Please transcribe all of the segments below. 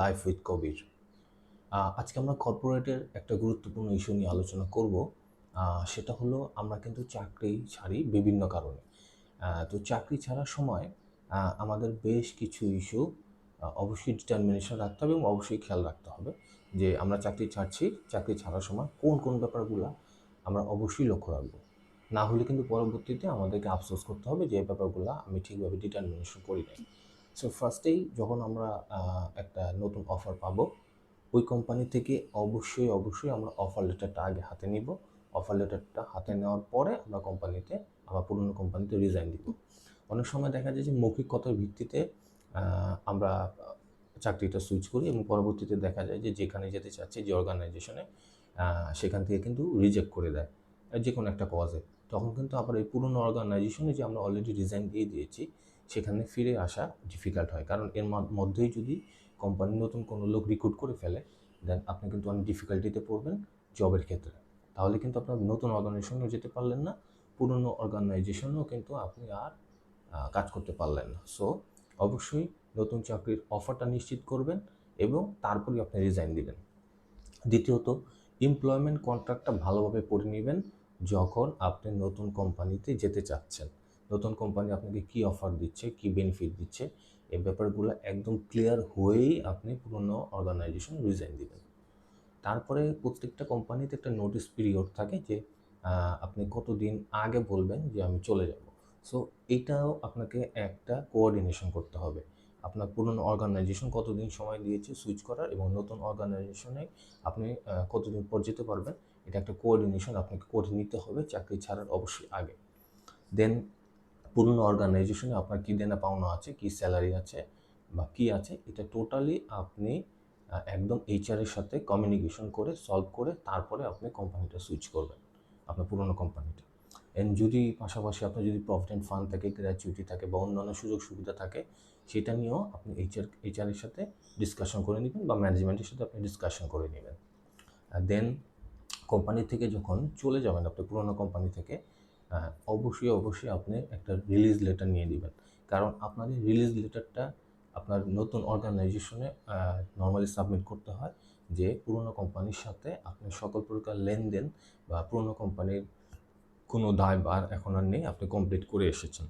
Life with কবির। আজকে আমরা কর্পোরেটের একটা গুরুত্বপূর্ণ ইস্যু নিয়ে আলোচনা করব। সেটা হলো আমরা কিন্তু চাকরি ছাড়ি বিভিন্ন কারণে। তো চাকরি ছাড়ার সময় আমাদের বেশ কিছু ইস্যু অবশ্যই ডিটারমিনেশন রাখতে হবে এবং অবশ্যই খেয়াল রাখতে হবে যে আমরা চাকরি ছাড়ছি, চাকরি ছাড়ার সময় কোন কোন ব্যাপারগুলো আমরা অবশ্যই লক্ষ্য রাখবো। না হলে কিন্তু পরবর্তীতে আমাদেরকে আফসোস করতে হবে যে এই ব্যাপারগুলো আমি ঠিকভাবে ডিটারমিনেশন করি নাই। সো ফার্স্টেই যখন আমরা একটা নতুন অফার পাবো, ওই কোম্পানি থেকে অবশ্যই আমরা অফার লেটারটা আগে হাতে নিব। অফার লেটারটা হাতে নেওয়ার পরে আমরা আমার পুরনো কোম্পানিতে রিজাইন দিব। অনেক সময় দেখা যায় যে মৌখিক কথার ভিত্তিতে আমরা চাকরিটা সুইচ করি এবং পরবর্তীতে দেখা যায় যে যেখানে যেতে চাচ্ছি, যে অর্গানাইজেশনে, সেখান থেকে কিন্তু রিজেক্ট করে দেয় যে কোনো একটা কজে। তখন কিন্তু আবার এই পুরনো অর্গানাইজেশনে যে আমরা অলরেডি রিজাইন দিয়ে দিয়েছি সেখানে ফিরে আসা ডিফিকাল্ট হয়, কারণ এর মধ্যেই যদি কোম্পানি নতুন কোনো লোক রিক্রুট করে ফেলে, দেন আপনি কিন্তু অনেক ডিফিকাল্টিতে পড়বেন জবের ক্ষেত্রে। তাহলে কিন্তু আপনার নতুন অর্গানাইজেশনেও যেতে পারলেন না, পুরনো অর্গানাইজেশনেও কিন্তু আপনি আর কাজ করতে পারলেন না। সো অবশ্যই নতুন চাকরির অফারটা নিশ্চিত করবেন এবং তারপরেই আপনি রিজাইন দিবেন। দ্বিতীয়ত, এমপ্লয়মেন্ট কন্ট্রাক্টটা ভালোভাবে পড়ে নেবেন যখন আপনি নতুন কোম্পানিতে যেতে চাচ্ছেন। নতুন কোম্পানি আপনাকে কী অফার দিচ্ছে, কী বেনিফিট দিচ্ছে, এই ব্যাপারগুলো একদম ক্লিয়ার হয়েই আপনি পুরনো অর্গানাইজেশন রিজাইন দিবেন। তারপরে প্রত্যেকটা কোম্পানিতে একটা নোটিস পিরিয়ড থাকে যে আপনি কতদিন আগে বলবেন যে আমি চলে যাব। সো এটাও আপনাকে একটা কোঅর্ডিনেশন করতে হবে। আপনার পুরনো অর্গানাইজেশন কতদিন সময় দিয়েছে সুইচ করার এবং নতুন অর্গানাইজেশনে আপনি কতদিন পর যেতে পারবেন, এটা একটা কোঅর্ডিনেশন আপনাকে করে নিতে হবে চাকরি ছাড়ার অবশ্যই আগে। দেন পুরনো অর্গানাইজেশনে আপনার কী দেনা পাওনা আছে, কী স্যালারি আছে বা কী আছে, এটা টোটালি আপনি একদম এইচআরের সাথে কমিউনিকেশন করে সলভ করে তারপরে আপনি কোম্পানিটা সুইচ করবেন, আপনার পুরনো কোম্পানিটা। এন্ড যদি পাশাপাশি আপনার যদি প্রভিডেন্ট ফান্ড থাকে, গ্র্যাচুইটি থাকে বা অন্যান্য সুযোগ সুবিধা থাকে, সেটা নিয়েও আপনি এইচআরের সাথে ডিসকাশন করে নেবেন বা ম্যানেজমেন্টের সাথে আপনি ডিসকাশন করে নেবেন। দেন কোম্পানি থেকে যখন চলে যাবেন আপনি পুরোনো কোম্পানি থেকে, অবশ্যই আপনি একটা রিলিজ লেটার নিয়ে নেবেন, কারণ আপনার এই রিলিজ লেটারটা আপনার নতুন অর্গানাইজেশনে নর্মালি সাবমিট করতে হয় যে পুরোনো কোম্পানির সাথে আপনি সকল প্রকার লেনদেন বা পুরোনো কোম্পানির কোনো দায়ভার এখন আর নেই, আপনি কমপ্লিট করে এসেছেন।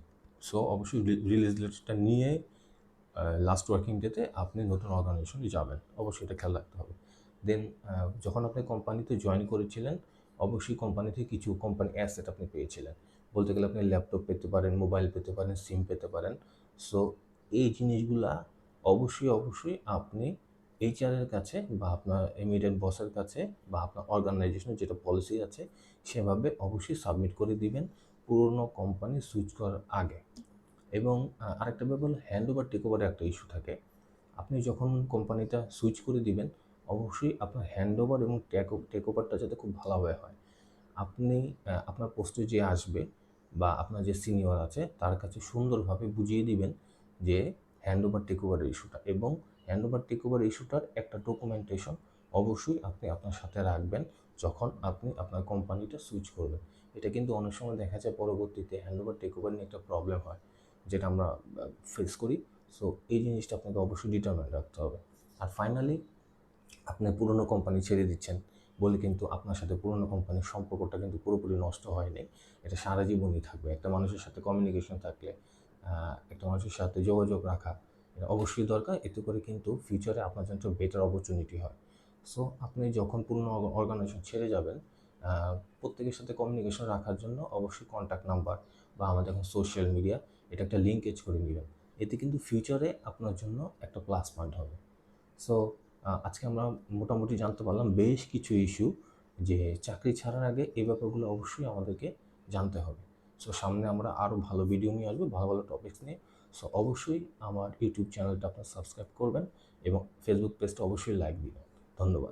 সো অবশ্যই রিলিজ লেটারটা নিয়ে লাস্ট ওয়ার্কিং ডেতে আপনি নতুন অর্গানাইজেশনে যাবেন, অবশ্যই এটা খেয়াল রাখতে হবে। দেন যখন আপনি কোম্পানিতে জয়েন করেছিলেন, অবশ্যই কোম্পানি থেকে কিছু কোম্পানি অ্যাসেট আপনি পেয়েছিলেন। বলতে গেলে আপনি ল্যাপটপ পেতে পারেন, মোবাইল পেতে পারেন, সিম পেতে পারেন। সো এই জিনিসগুলা অবশ্যই আপনি এইচআরের কাছে বা আপনার ইমিডিয়েট বসের কাছে বা আপনার অর্গানাইজেশনের যেটা পলিসি আছে সেভাবে অবশ্যই সাবমিট করে দিবেন পুরনো কোম্পানি সুইচ করার আগে। এবং আরেকটা ব্যাপার হলো হ্যান্ড ওভার টেক ওভারের একটা ইস্যু থাকে। আপনি যখন কোম্পানিটা সুইচ করে দিবেন, অবশ্যই আপনার হ্যান্ড ওভার এবং টেক ওভারটা যাতে খুব ভালোভাবে হয়। আপনি আপনার পোস্টে যে আসবে বা আপনার যে সিনিয়র আছে তার কাছে সুন্দরভাবে বুঝিয়ে দিবেন যে হ্যান্ড ওভার টেক ওভারের ইস্যুটা, এবং হ্যান্ড ওভার টেক ওভার ইস্যুটার একটা ডকুমেন্টেশন অবশ্যই আপনি আপনার সাথে রাখবেন যখন আপনি আপনার কোম্পানিটা সুইচ করবেন। এটা কিন্তু অনেক সময় দেখা যায় পরবর্তীতে হ্যান্ড ওভার টেক ওভার নিয়ে একটা প্রবলেম হয়, যেটা আমরা ফেস করি। সো এই জিনিসটা আপনাকে অবশ্যই ডিটারমাইন রাখতে হবে। আর ফাইনালি, আপনি পুরনো কোম্পানি ছেড়ে দিচ্ছেন বলে কিন্তু আপনার সাথে পুরনো কোম্পানির সম্পর্কটা কিন্তু পুরোপুরি নষ্ট হয়নি, এটা সারা জীবনই থাকবে। একটা মানুষের সাথে কমিউনিকেশন থাকলে, একটা মানুষের সাথে যোগাযোগ রাখা এটা অবশ্যই দরকার। এতে করে কিন্তু ফিউচারে আপনার জন্য বেটার অপরচুনিটি হয়। সো আপনি যখন পুরনো অর্গানাইজেশন ছেড়ে যাবেন, প্রত্যেকের সাথে কমিউনিকেশন রাখার জন্য অবশ্যই কন্ট্যাক্ট নাম্বার বা আমাদের এখন সোশ্যাল মিডিয়া, এটা একটা লিঙ্কেজ করে নেবেন। এতে কিন্তু ফিউচারে আপনার জন্য একটা প্লাস পয়েন্ট হবে। সো আজকে আমরা মোটামুটি জানতে পারলাম বেশ কিছু ইস্যু, যে চাকরি ছাড়ার আগে এই ব্যাপারগুলো অবশ্যই আমাদেরকে জানতে হবে। সো সামনে আমরা আরও ভালো ভিডিও নিয়ে আসবো, ভালো ভালো টপিকস নিয়ে। সো অবশ্যই আমার ইউটিউব চ্যানেলটা আপনার সাবস্ক্রাইব করবেন এবং ফেসবুক পেজটা অবশ্যই লাইক দিবেন। ধন্যবাদ।